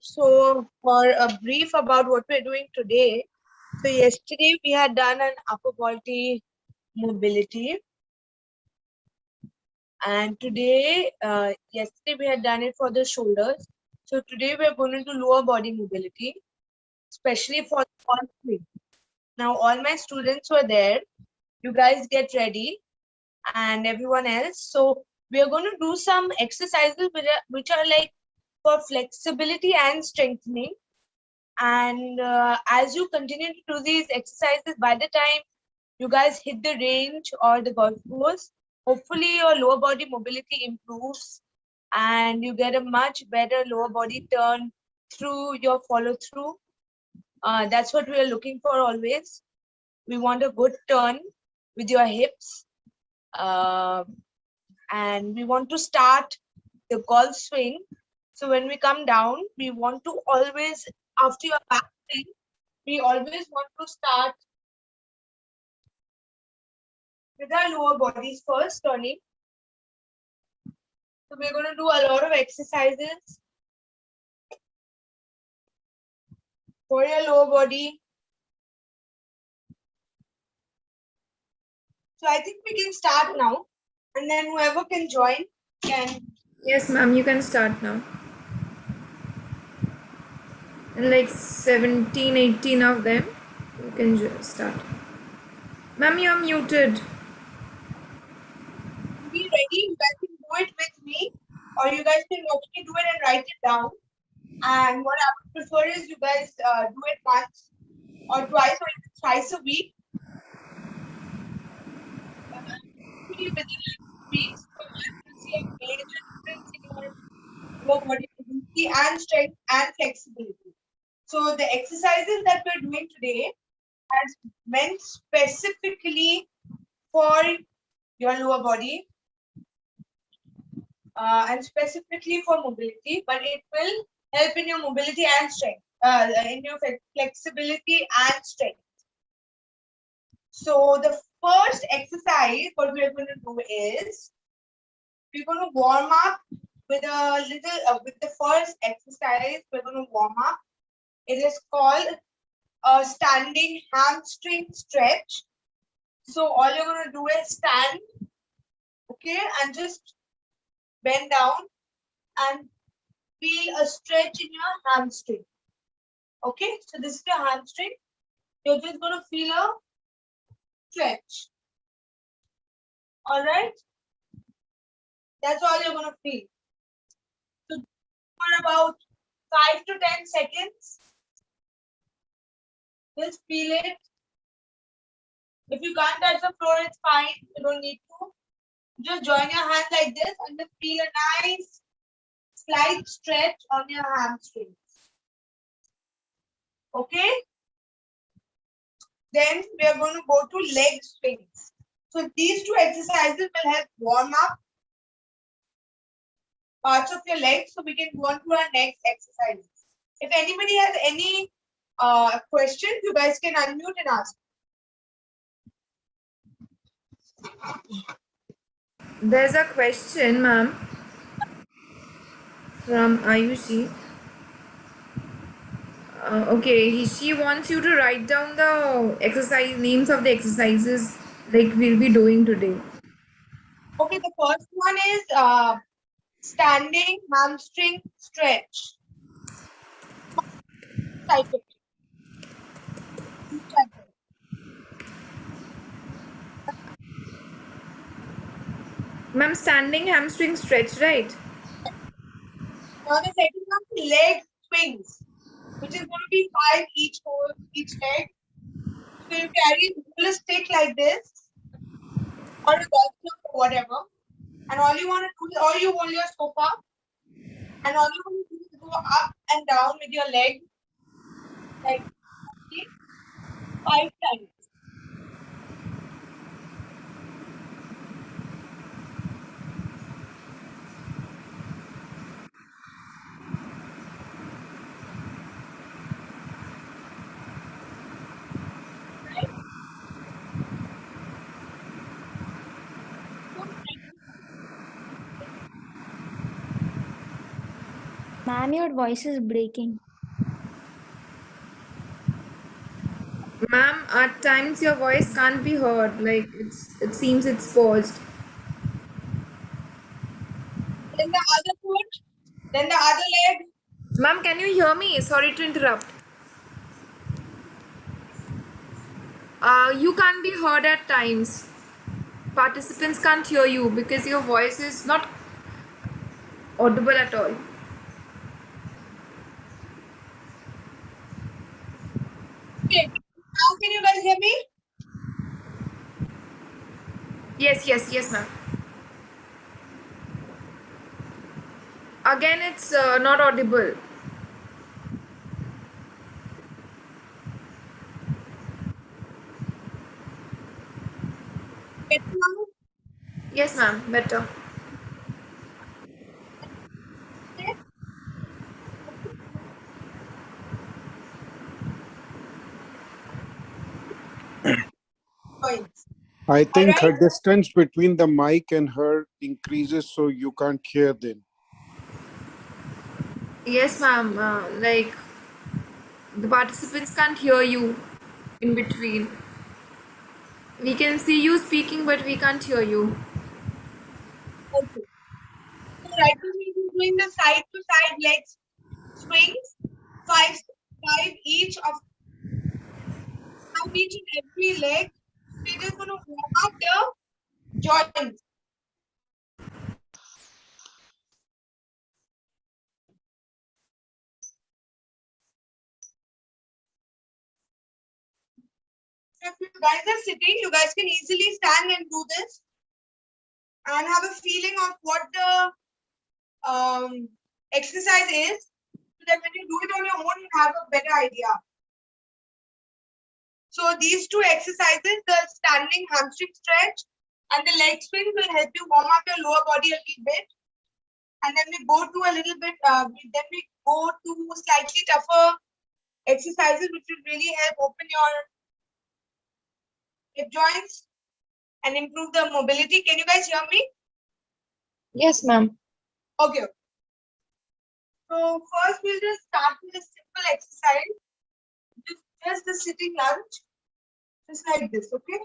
So for a brief about what we're doing today. So yesterday we had done an upper body mobility. And today, yesterday we had done it for the shoulders. So today we're going to do lower body mobility, especially for the Hamstring. Now all my students were there. You guys get ready and everyone else. So we are going to do some exercises which are like for flexibility and strengthening. And as you continue to do these exercises, by the time you guys hit the range or the golf course, hopefully your lower body mobility improves and you get a much better lower body turn through your follow through. That's what we are looking for always. We want a good turn with your hips. And we want to start the golf swing. So when we come down, we want to always, after your back swing, we always want to start with our lower bodies first, turning. So we're going to do a lot of exercises for your lower body. So I think we can start now, and then whoever can join can. Yes, ma'am, you can start now. And like 17, 18 of them, you can start. Ma'am, you're muted. Be ready. You guys can do it with me, or you guys can watch me do it and write it down. And what I would prefer is you guys do it once or twice or even twice a week. Within weeks, you will see a major difference in your lower body mobility and strength and flexibility. So the exercises that we're doing today are meant specifically for your lower body and specifically for mobility, but it will help in your mobility and strength, in your flexibility and strength. So the first exercise, what we're going to do is, we're going to warm up with a little, with the first exercise, we're going to warm up. It is called a standing hamstring stretch. So all you're going to do is stand, okay, and just bend down and feel a stretch in your hamstring. Okay, so this is your hamstring. You're just going to feel a stretch. All right, that's all you're going to feel. So for about 5 to 10 seconds, just feel it. If you can't touch the floor, it's fine. You don't need to. Just join your hands like this and just feel a nice slight stretch on your hamstrings. Okay? Then we are going to go to leg swings. So these two exercises will help warm up parts of your legs, so we can go on to our next exercises. If anybody has any questions, you guys can unmute and ask. There's a question, ma'am, from Ayushi. Okay, she wants you to write down the exercise names of the exercises like we'll be doing today. Okay, the first one is standing hamstring stretch. Type it. Ma'am, standing hamstring stretch, right? Now the second one is leg swings, which is going to be 5 each leg. So you pull a stick like this, or a golf club or whatever, and all you want to do is, or you hold your sofa, and all you want to do is go up and down with your leg, like 5 times. Ma'am, your voice is breaking. Ma'am, at times your voice can't be heard. Like it seems it's paused. Then the other foot, then the other leg. Ma'am, can you hear me? Sorry to interrupt. You can't be heard at times. Participants can't hear you because your voice is not audible at all. Okay. Now can you guys hear me? Yes, ma'am. Again, it's not audible. Better now? Yes, ma'am. Better. Okay. Points. I All think her right. distance between the mic and her increases, so you can't hear them. Yes, ma'am. Like the participants can't hear you in between. We can see you speaking, but we can't hear you. Okay. So right now we're doing the side to side legs swings, five each of each and every leg. We're just going to warm up the joints. So if you guys are sitting, you guys can easily stand and do this and have a feeling of what the exercise is, so that when you do it on your own, you have a better idea. So these two exercises, the standing hamstring stretch and the leg swing, will help you warm up your lower body a little bit. And then we go to a little bit, then we go to slightly tougher exercises, which will really help open your hip joints and improve the mobility. Can you guys hear me? Yes, ma'am. Okay. So first we'll just start with a simple exercise. Just the sitting lunge. Just like this, okay?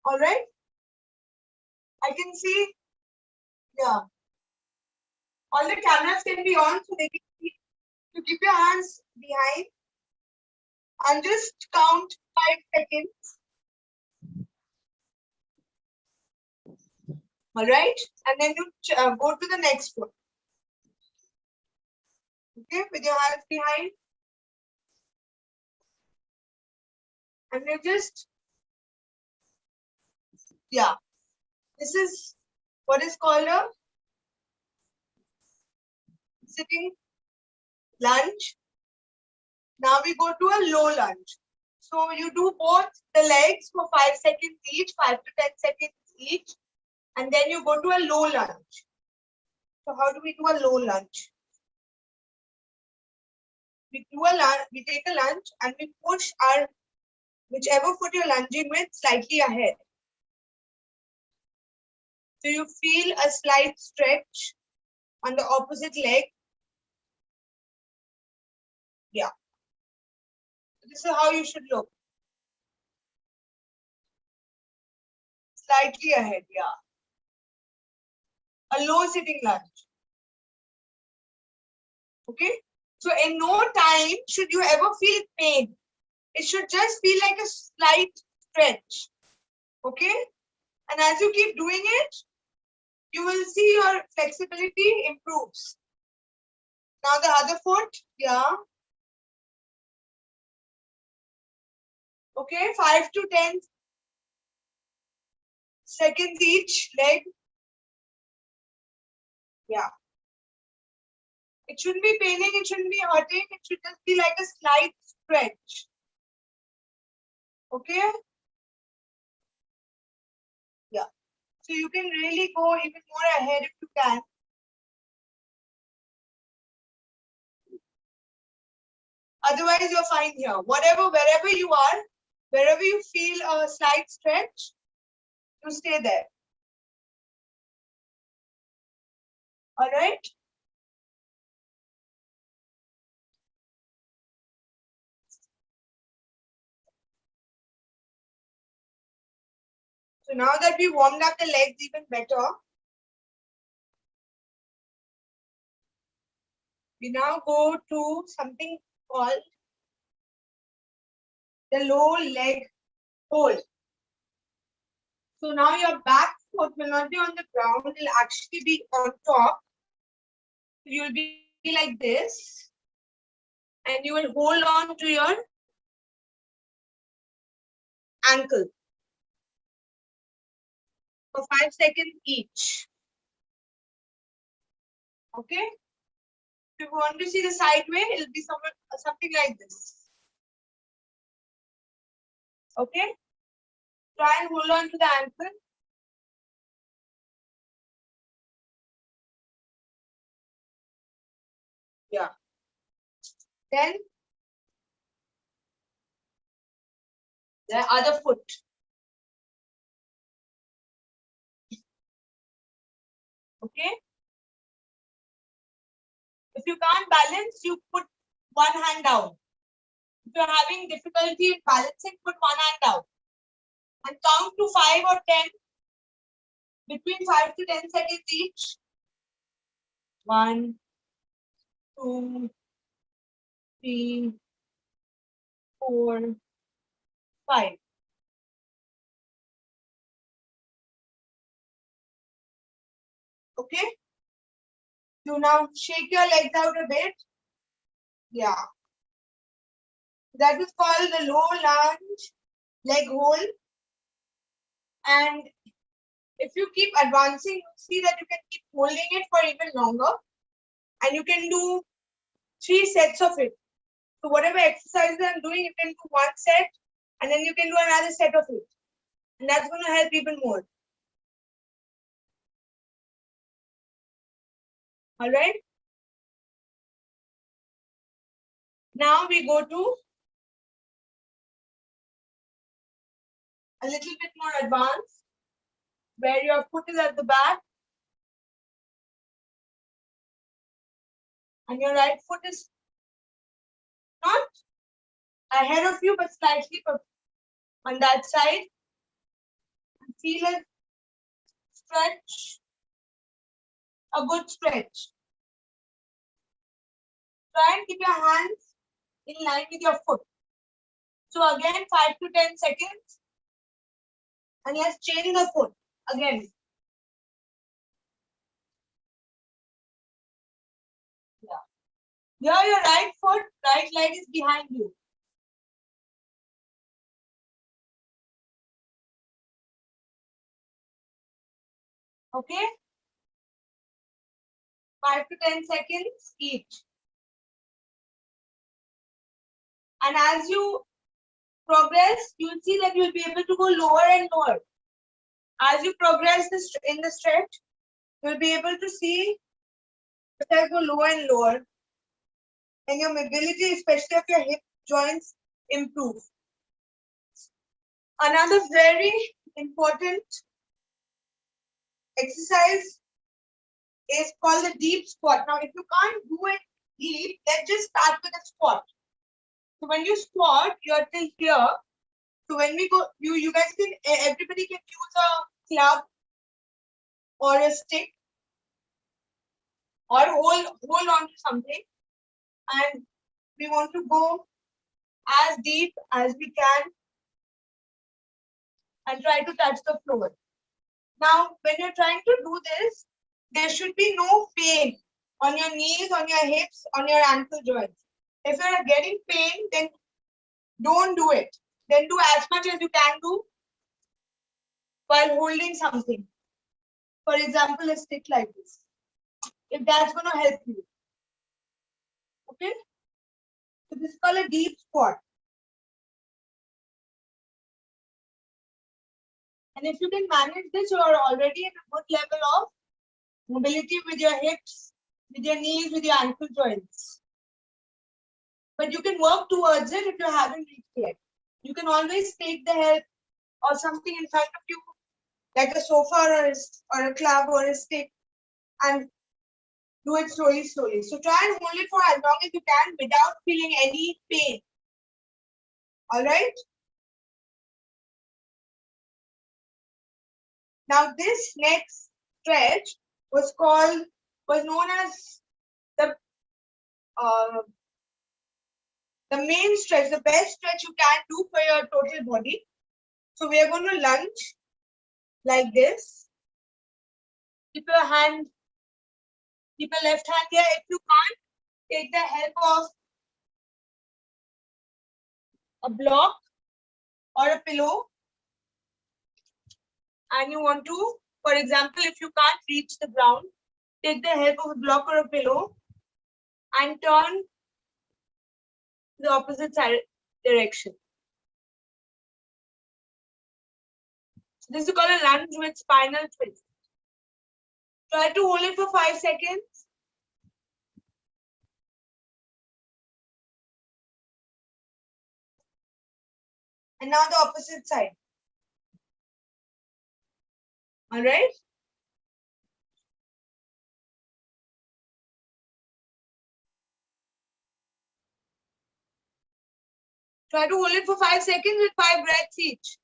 All right. I can see, yeah. All the cameras can be on, so they can see. You keep your hands behind and just count 5 seconds. All right. And then you go to the next one. Okay, with your hands behind. And you just, yeah. This is what is called a sitting lunge. Now we go to a low lunge. So you do both the legs for 5 seconds each, 5 to 10 seconds each, and then you go to a low lunge. So how do we do a low lunge? We do a lunge, we take a lunge and we push our whichever foot you're lunging with slightly ahead. So you feel a slight stretch on the opposite leg. Yeah. This is how you should look. Slightly ahead, yeah. A low sitting lunge. Okay. So in no time should you ever feel pain. It should just feel like a slight stretch. Okay. And as you keep doing it, you will see your flexibility improves. Now the other foot, yeah. Okay, 5 to 10 seconds each leg. Yeah. It shouldn't be paining, it shouldn't be hurting, it should just be like a slight stretch. Okay? Yeah. So you can really go even more ahead if you can. Otherwise, you're fine here. Wherever you are, wherever you feel a slight stretch, you stay there. All right. So now that we warmed up the legs even better, we now go to something called the low leg hold. So now your back foot will not be on the ground, it will actually be on top. You will be like this, and you will hold on to your ankle for 5 seconds each. Okay? If you want to see the side way, it will be something like this. Okay? Try and hold on to the ankle. Yeah. Then the other foot. Okay? If you can't balance, you put one hand down. If you're having difficulty in balancing, put one hand down. And count to 5 or 10. Between 5 to 10 seconds each. 1, 2, 3, 4, 5. Okay? You now shake your legs out a bit. Yeah. That is called the low lunge leg hold. And if you keep advancing, you see that you can keep holding it for even longer. And you can do 3 sets of it. So whatever exercises I'm doing, you can do 1 set. And then you can do another set of it. And that's going to help even more. All right. Now we go to a little bit more advanced, where your foot is at the back and your right foot is not ahead of you, but slightly on that side. Feel a stretch, a good stretch. Try and keep your hands in line with your foot. So again, 5 to 10 seconds. And let's change the foot again. Yeah. Here your right foot, right leg is behind you. Okay? 5 to 10 seconds each. And as you progress, you'll see that you'll be able to go lower and lower. As you progress in the stretch, you'll be able to see yourself go lower and lower. And your mobility, especially of your hip joints, improve. Another very important exercise is called the deep squat. Now, if you can't do it deep, let's just start with a squat. So when you squat, you're till here. So when we go, you guys can, everybody can use a club or a stick or hold on to something. And we want to go as deep as we can and try to touch the floor. Now, when you're trying to do this, there should be no pain on your knees, on your hips, on your ankle joints. If you're getting pain, then don't do it. Then do as much as you can do while holding something. For example, a stick like this. If that's going to help you. Okay? So this is called a deep squat. And if you can manage this, you are already at a good level of mobility with your hips, with your knees, with your ankle joints. But you can work towards it if you haven't reached yet. You can always take the help or something in front of you, like a sofa or a club or a stick, and Do it slowly, slowly. So try and hold it for as long as you can without feeling any pain. All right. Now this next stretch was known as uh, the main stretch, the best stretch you can do for your total body. So we are going to lunge like this. Keep your left hand here. If you can't, take the help of a block or a pillow. And you want to, for example, if you can't reach the ground, take the help of a block or a pillow and turn the opposite side direction. So this is called a lunge with spinal twist. Try to hold it for 5 seconds. And now the opposite side. All right. Try to hold it for 5 seconds with 5 breaths each.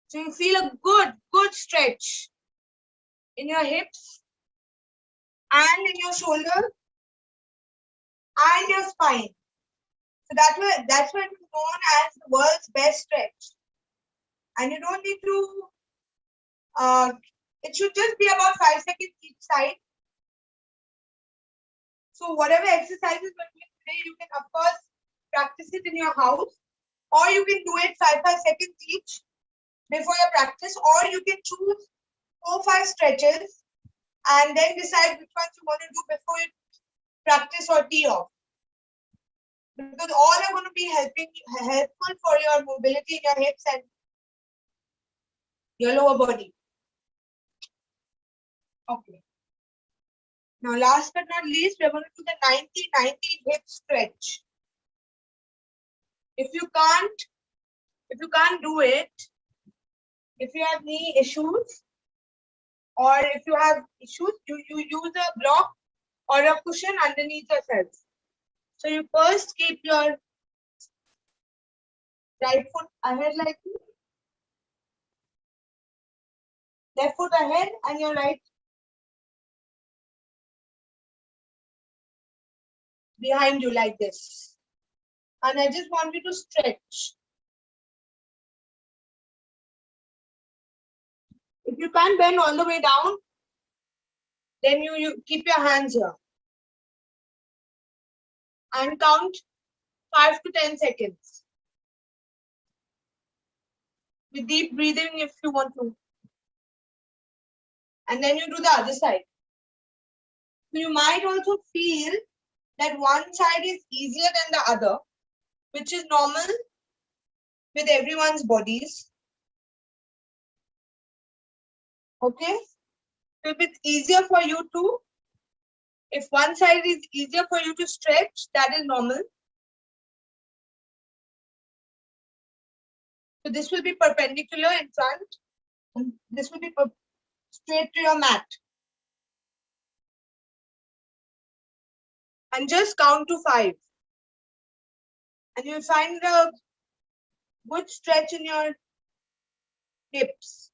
So you feel a good stretch in your hips and in your shoulder and your spine. So that's why it's known as the world's best stretch. And you don't need to, it should just be about 5 seconds each side. So whatever exercises we're doing today, you can of course practice it in your house, or you can do it 5 seconds each before your practice, or you can choose 4-5 stretches and then decide which ones you want to do before you practice or tee off. Because all are going to be helpful for your mobility in your hips and your lower body. Okay. Now, last but not least, we're going to do the 90-90 hip stretch. If you can't do it, if you have knee issues, or if you have issues, you use a block or a cushion underneath yourself. So you first keep your right foot ahead like this, left foot ahead, and your right behind you like this. And I just want you to stretch. If you can't bend all the way down, then you keep your hands here. And count 5 to 10 seconds. With deep breathing if you want to. And then you do the other side. So you might also feel that one side is easier than the other, which is normal with everyone's bodies. Okay? So if it's easier for you to, if one side is easier for you to stretch, that is normal. So this will be perpendicular in front, and this will be straight to your mat. And just count to 5. And you'll find a good stretch in your hips.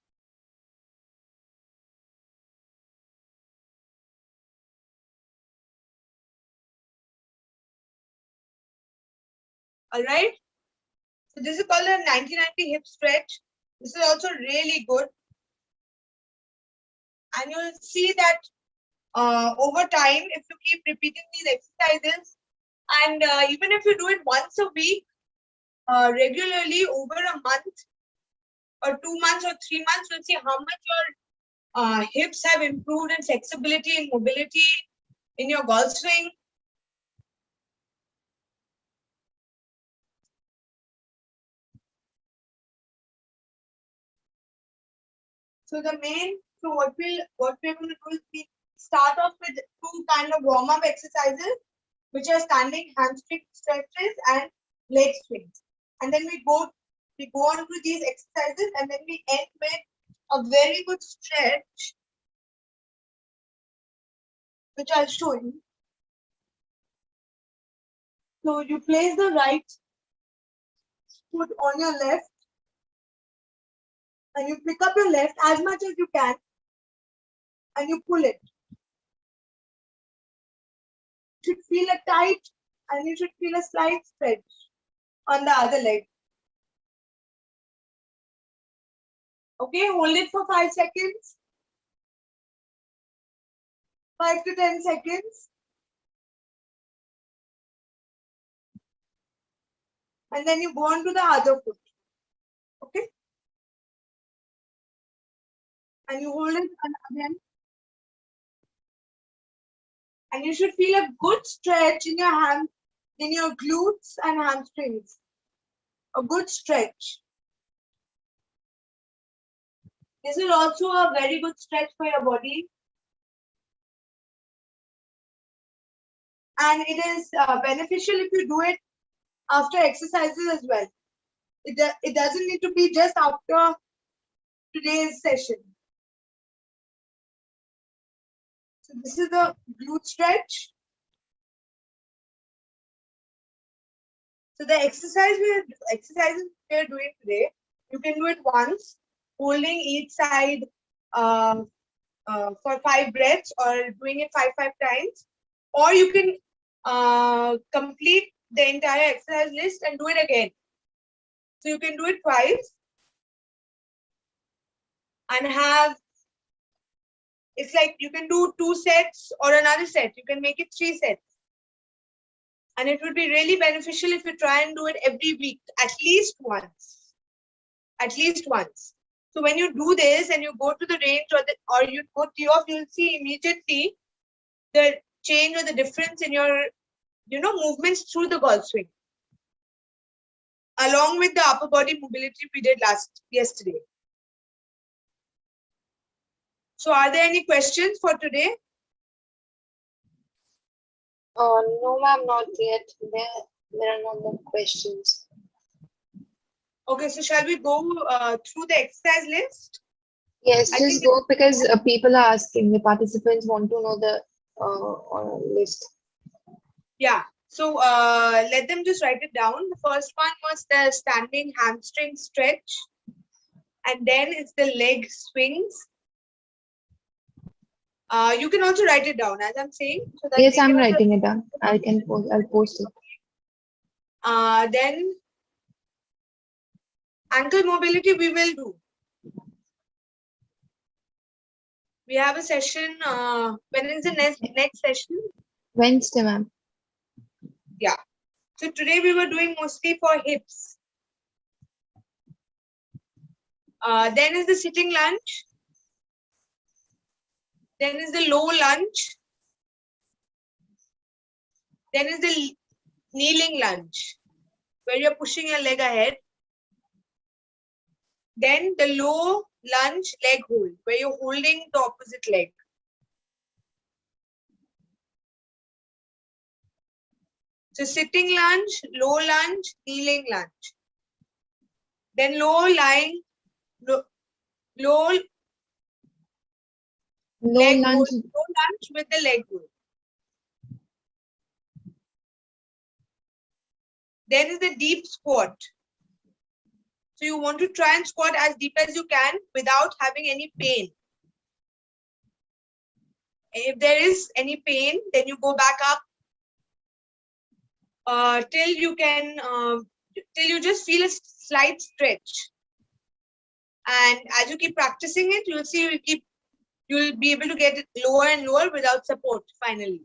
All right. So this is called a 90-90 hip stretch. This is also really good. And you'll see that over time, if you keep repeating these exercises, and even if you do it once a week, regularly over a month or 2 months or 3 months, you'll see how much your hips have improved in flexibility and mobility in your golf swing. So what we're going to do is we start off with 2 kind of warm-up exercises, which are standing hamstring stretches and leg swings. And then we go We go on with these exercises and then we end with a very good stretch, which I'll show you. So you place the right foot on your left and you pick up your left as much as you can and you pull it. You should feel a tight and you should feel a slight stretch on the other leg. Okay, hold it for 5 seconds. 5 to 10 seconds. And then you go on to the other foot. Okay? And you hold it again. And you should feel a good stretch in your hand, in your glutes and hamstrings. A good stretch. This is also a very good stretch for your body. And it is beneficial if you do it after exercises as well. It doesn't need to be just after today's session. So this is the glute stretch. So the exercises we are doing today, you can do it once, holding each side for 5 breaths or doing it 5 times. Or you can complete the entire exercise list and do it again. So you can do it twice and have, it's like you can do 2 sets or another set. You can make it 3 sets. And it would be really beneficial if you try and do it every week, at least once. At least once. So when you do this and you go to the range or you go tee off, you'll see immediately the change or the difference in your movements through the golf swing. Along with the upper body mobility we did yesterday. So are there any questions for today? No, ma'am, not yet. There are no more questions. Okay, so shall we go through the exercise list? Yes, I just think go because people are asking. The participants want to know the list. Yeah. So let them just write it down. The first one was the standing hamstring stretch. And then it's the leg swings. You can also write it down as I'm saying. So that Yes, they I'm can also- writing it down. I'll post it. Then ankle mobility we will do. We have a session. When is the next session? Wednesday, ma'am. Yeah. So today we were doing mostly for hips. Then is the sitting lunge. Then is the low lunge. Then is the kneeling lunge, where you're pushing your leg ahead. Then the low lunge leg hold, where you're holding the opposite leg. So sitting lunge, low lunge, kneeling lunge. Then low leg Lunge. hold, low lunge with the leg hold. Then is the deep squat. So you want to try and squat as deep as you can without having any pain. If there is any pain, then you go back up till you just feel a slight stretch. And as you keep practicing it, you'll see you'll be able to get it lower and lower without support finally.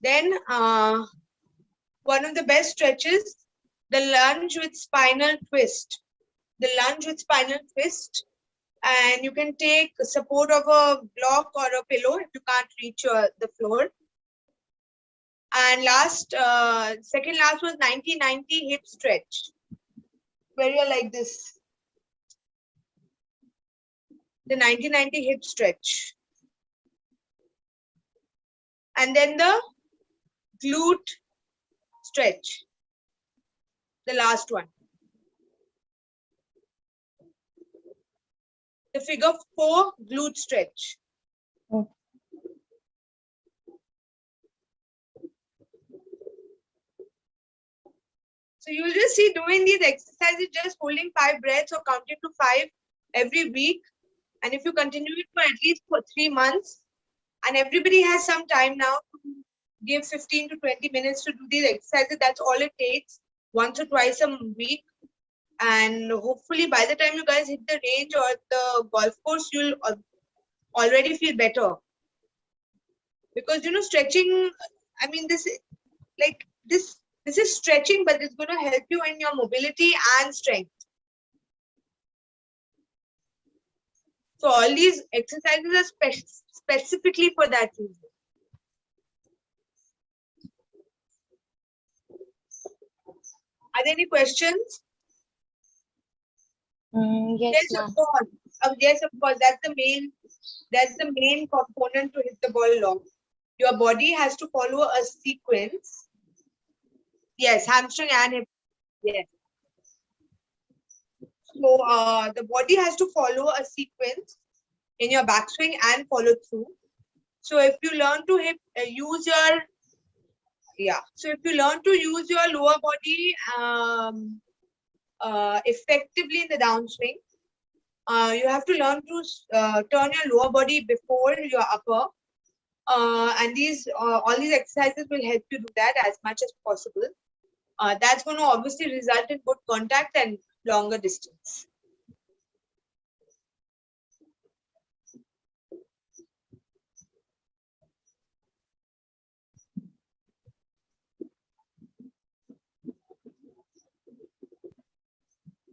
Then one of the best stretches, the lunge with spinal twist. The lunge with spinal twist. And you can take support of a block or a pillow if you can't reach the floor. And second last was 90-90 hip stretch, where you're like this. The 90-90 hip stretch. And then the glute stretch. The last one. The figure 4 glute stretch. Okay. So you will just see doing these exercises, just holding 5 breaths or counting to 5 every week. And if you continue it for at least for 3 months, and everybody has some time now to give 15 to 20 minutes to do these exercises, that's all it takes, once or twice a week. And hopefully by the time you guys hit the range or the golf course, you'll already feel better. Because, you know, stretching, I mean, this is stretching, but it's going to help you in your mobility and strength. So all these exercises are specifically for that reason. Are there any questions? Yes, ma'am. Of course. Yes, of course. That's the main component to hit the ball long. Your body has to follow a sequence. Yes, hamstring and hip. Yes. So the body has to follow a sequence in your backswing and follow through. So if you learn to use your lower body effectively in the downswing, you have to learn to turn your lower body before your upper. And all these exercises will help you do that as much as possible. That's going to obviously result in good contact and longer distance.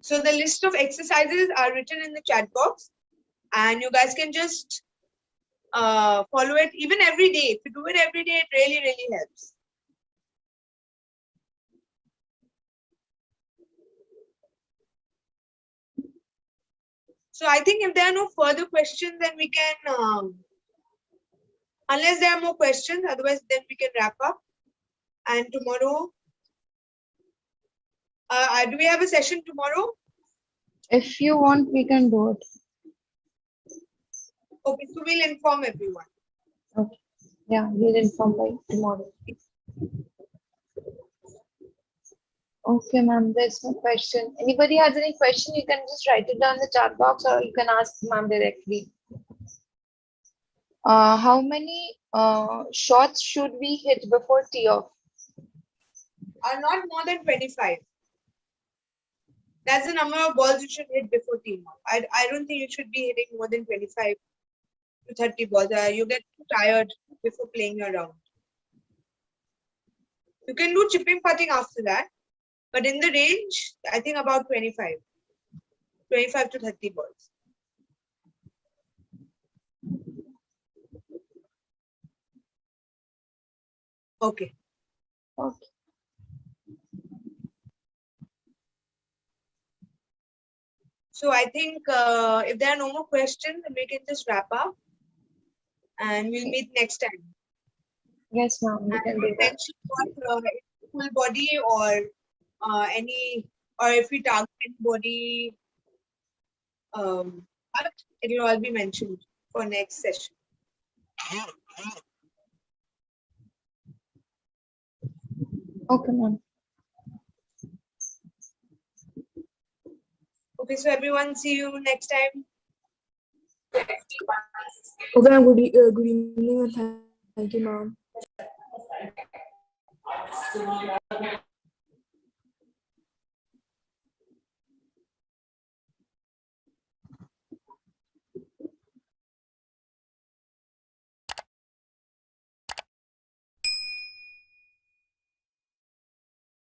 So the list of exercises are written in the chat box, and you guys can just follow it even every day. If you do it every day, it really, really helps. So I think if there are no further questions, then we can, unless there are more questions, otherwise then we can wrap up. And tomorrow, do we have a session tomorrow? If you want, we can do it. Okay, so we'll inform everyone. Okay. Yeah, we'll inform by tomorrow. Okay, ma'am, there's no question. Anybody has any question, you can just write it down in the chat box or you can ask ma'am directly. How many shots should we hit before tee off? Not more than 25. That's the number of balls you should hit before tee off. I don't think you should be hitting more than 25 to 30 balls. You get too tired before playing your round. You can do chipping putting after that, but in the range, I think about 25 to 30 balls. Okay. Okay. So I think if there are no more questions, we can just wrap up and we'll meet next time. Yes, ma'am, we can do that. Mention what full body or if we target anybody, but it will all be mentioned for next session. Okay, ma'am. Okay, so everyone, see you next time. Okay, ma'am, good evening and thank you, ma'am.